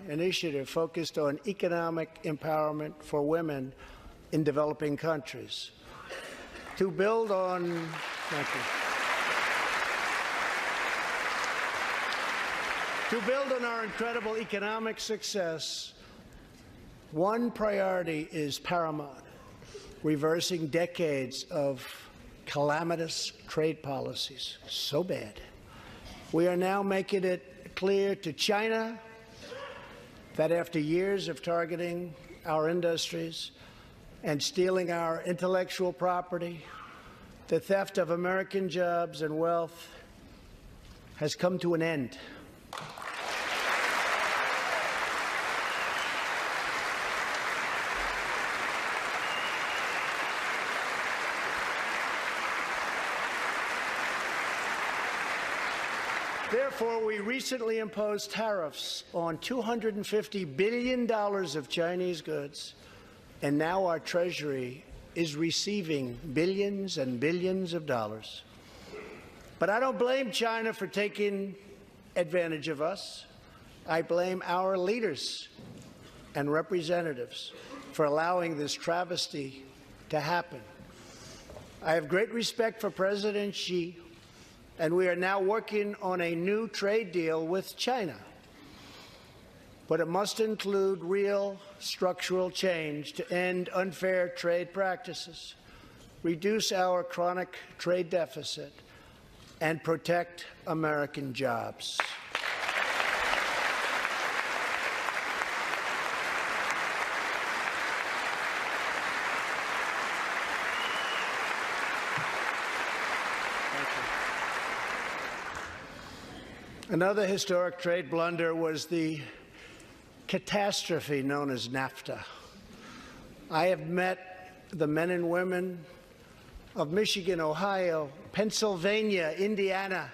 initiative focused on economic empowerment for women in developing countries. To build on, thank you. To build on our incredible economic success, one priority is paramount: reversing decades of calamitous trade policies. So bad. We are now making it clear to China that after years of targeting our industries and stealing our intellectual property, the theft of American jobs and wealth has come to an end. Therefore, we recently imposed tariffs on $250 billion of Chinese goods, and now our Treasury is receiving billions and billions of dollars. But I don't blame China for taking advantage of us. I blame our leaders and representatives for allowing this travesty to happen. I have great respect for President Xi, and we are now working on a new trade deal with China. But it must include real structural change to end unfair trade practices, reduce our chronic trade deficit, and protect American jobs. Another historic trade blunder was the catastrophe known as NAFTA. I have met the men and women of Michigan, Ohio, Pennsylvania, Indiana,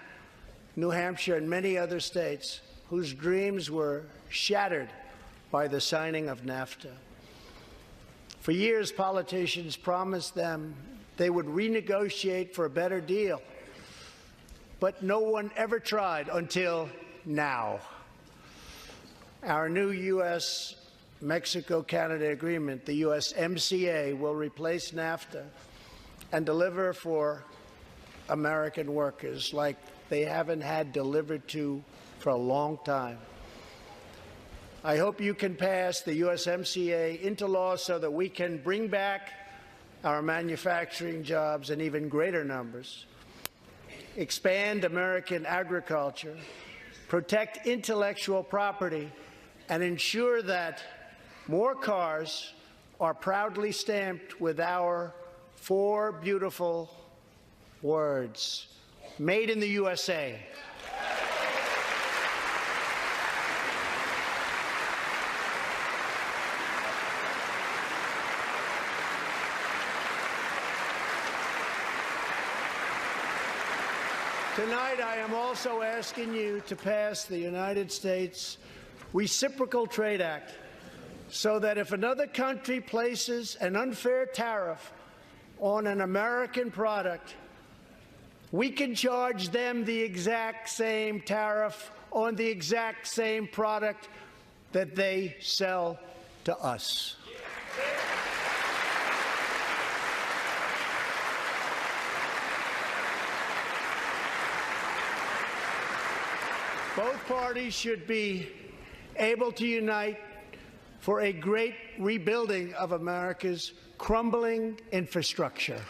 New Hampshire, and many other states whose dreams were shattered by the signing of NAFTA. For years, politicians promised them they would renegotiate for a better deal, but no one ever tried until now. Our new U.S.-Mexico-Canada agreement, the USMCA, will replace NAFTA and deliver for American workers like they haven't had delivered to for a long time. I hope you can pass the USMCA into law so that we can bring back our manufacturing jobs in even greater numbers, expand American agriculture, protect intellectual property, and ensure that more cars are proudly stamped with our 4 beautiful words, made in the USA. Tonight, I am also asking you to pass the United States Reciprocal Trade Act so that if another country places an unfair tariff on an American product, we can charge them the exact same tariff on the exact same product that they sell to us. Both parties should be able to unite for a great rebuilding of America's crumbling infrastructure.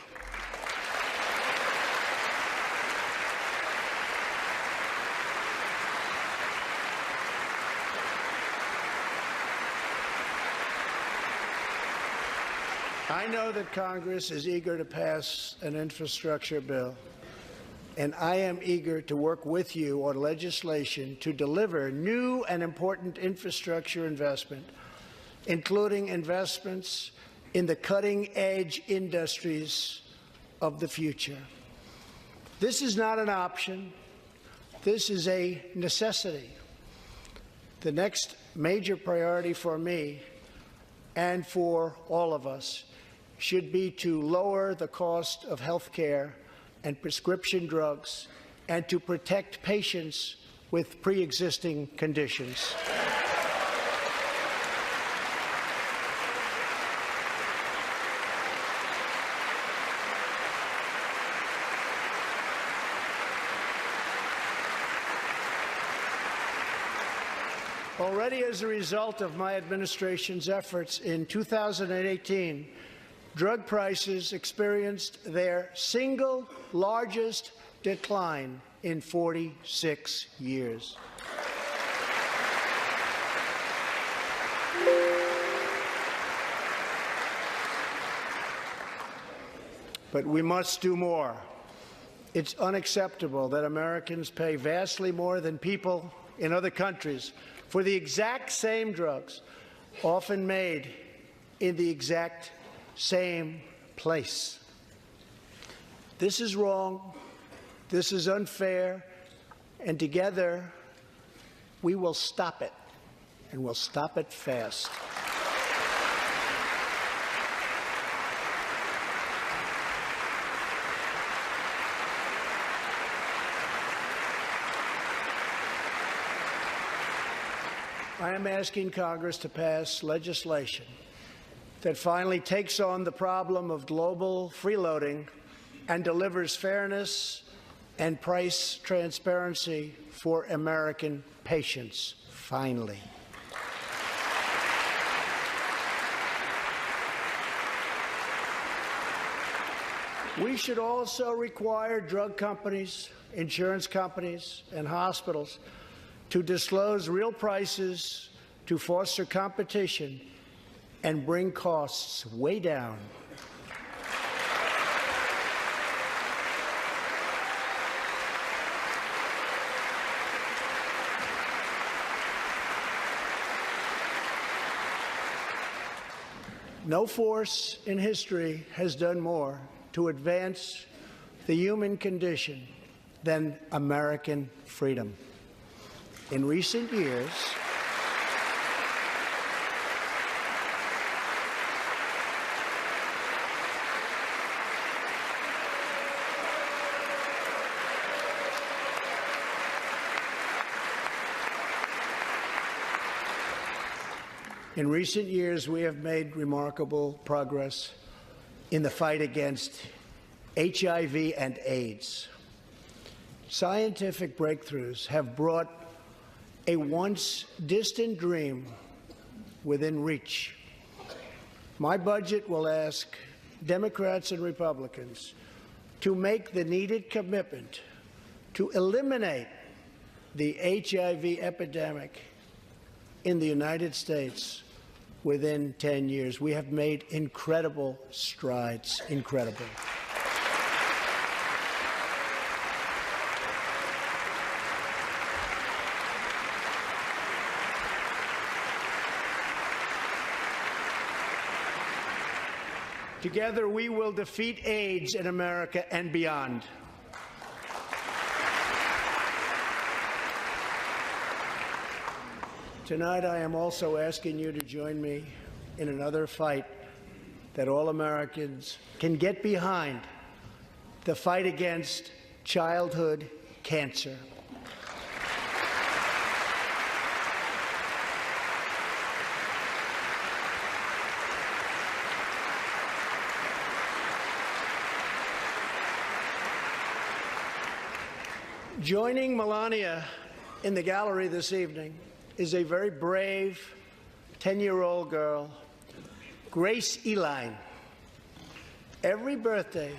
I know that Congress is eager to pass an infrastructure bill, and I am eager to work with you on legislation to deliver new and important infrastructure investment, including investments in the cutting-edge industries of the future. This is not an option. This is a necessity. The next major priority for me and for all of us should be to lower the cost of health care and prescription drugs, and to protect patients with pre-existing conditions. Already as a result of my administration's efforts in 2018, drug prices experienced their single largest decline in 46 years. But we must do more. It's unacceptable that Americans pay vastly more than people in other countries for the exact same drugs, often made in the exact same place. This is wrong, this is unfair, and together we will stop it, and we'll stop it fast. I am asking Congress to pass legislation that finally takes on the problem of global freeloading and delivers fairness and price transparency for American patients, finally. We should also require drug companies, insurance companies, and hospitals to disclose real prices to foster competition and bring costs way down. No force in history has done more to advance the human condition than American freedom. In recent years, we have made remarkable progress in the fight against HIV and AIDS. Scientific breakthroughs have brought a once distant dream within reach. My budget will ask Democrats and Republicans to make the needed commitment to eliminate the HIV epidemic in the United States within 10 years. We have made incredible strides, incredible. Together, we will defeat AIDS in America and beyond. Tonight, I am also asking you to join me in another fight that all Americans can get behind, the fight against childhood cancer. Joining Melania in the gallery this evening is a very brave 10-year-old girl, Grace Eline. Every birthday,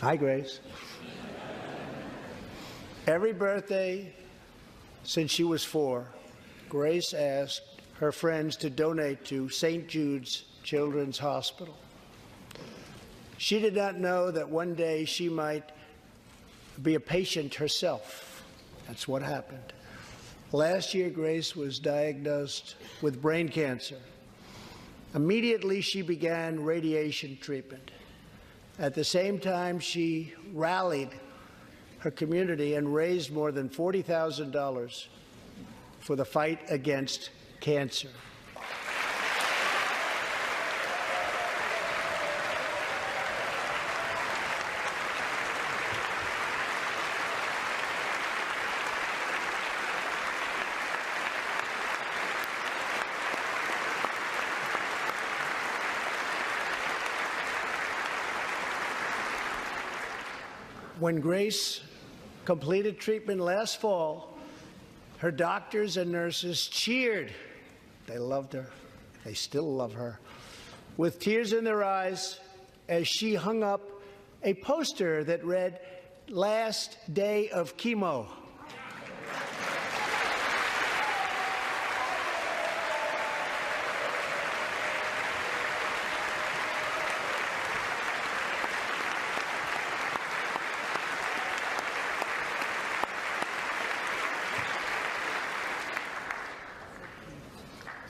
hi, Grace. Every birthday since she was 4, Grace asked her friends to donate to St. Jude's Children's Hospital. She did not know that one day she might be a patient herself. That's what happened. Last year, Grace was diagnosed with brain cancer. Immediately, she began radiation treatment. At the same time, she rallied her community and raised more than $40,000 for the fight against cancer. When Grace completed treatment last fall, her doctors and nurses cheered. They loved her. They still love her. With tears in their eyes, as she hung up a poster that read, "Last day of chemo."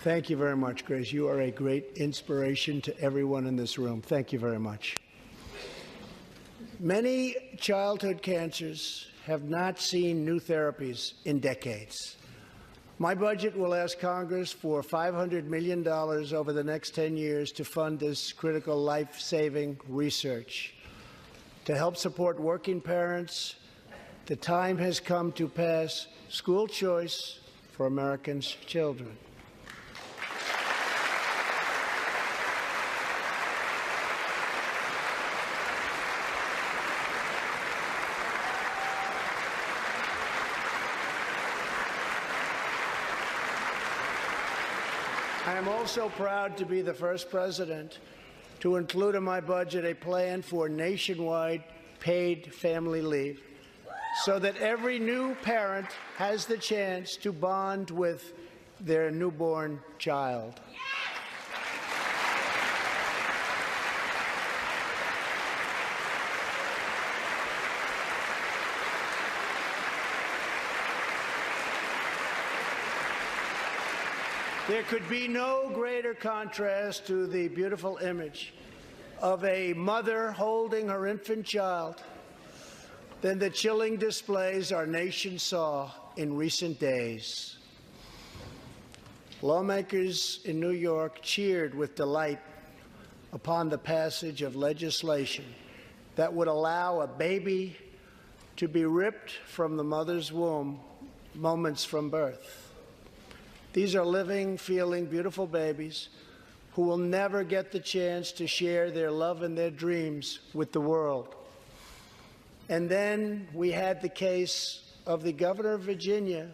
Thank you very much, Grace. You are a great inspiration to everyone in this room. Thank you very much. Many childhood cancers have not seen new therapies in decades. My budget will ask Congress for $500 million over the next 10 years to fund this critical life-saving research. To help support working parents, the time has come to pass school choice for Americans' children. I am also proud to be the first president to include in my budget a plan for nationwide paid family leave so that every new parent has the chance to bond with their newborn child. There could be no greater contrast to the beautiful image of a mother holding her infant child than the chilling displays our nation saw in recent days. Lawmakers in New York cheered with delight upon the passage of legislation that would allow a baby to be ripped from the mother's womb moments from birth. These are living, feeling, beautiful babies who will never get the chance to share their love and their dreams with the world. And then we had the case of the governor of Virginia,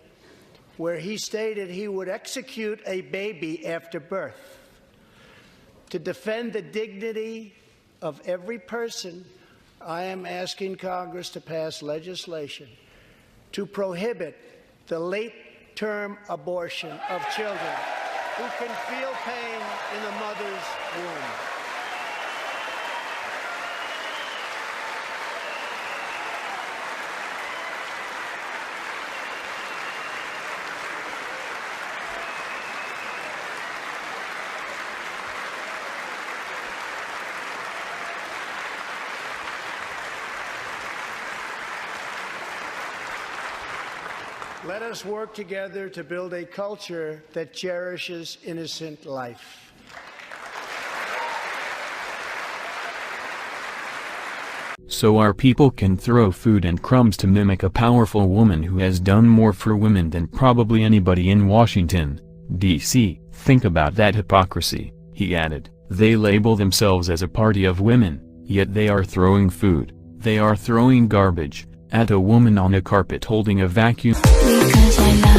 where he stated he would execute a baby after birth. To defend the dignity of every person, I am asking Congress to pass legislation to prohibit the late-term abortion of children who can feel pain in the mother's womb. Let us work together to build a culture that cherishes innocent life. So our people can throw food and crumbs to mimic a powerful woman who has done more for women than probably anybody in Washington, D.C. Think about that hypocrisy, he added. They label themselves as a party of women, yet they are throwing food, they are throwing garbage, at a woman on a carpet holding a vacuum. Because I love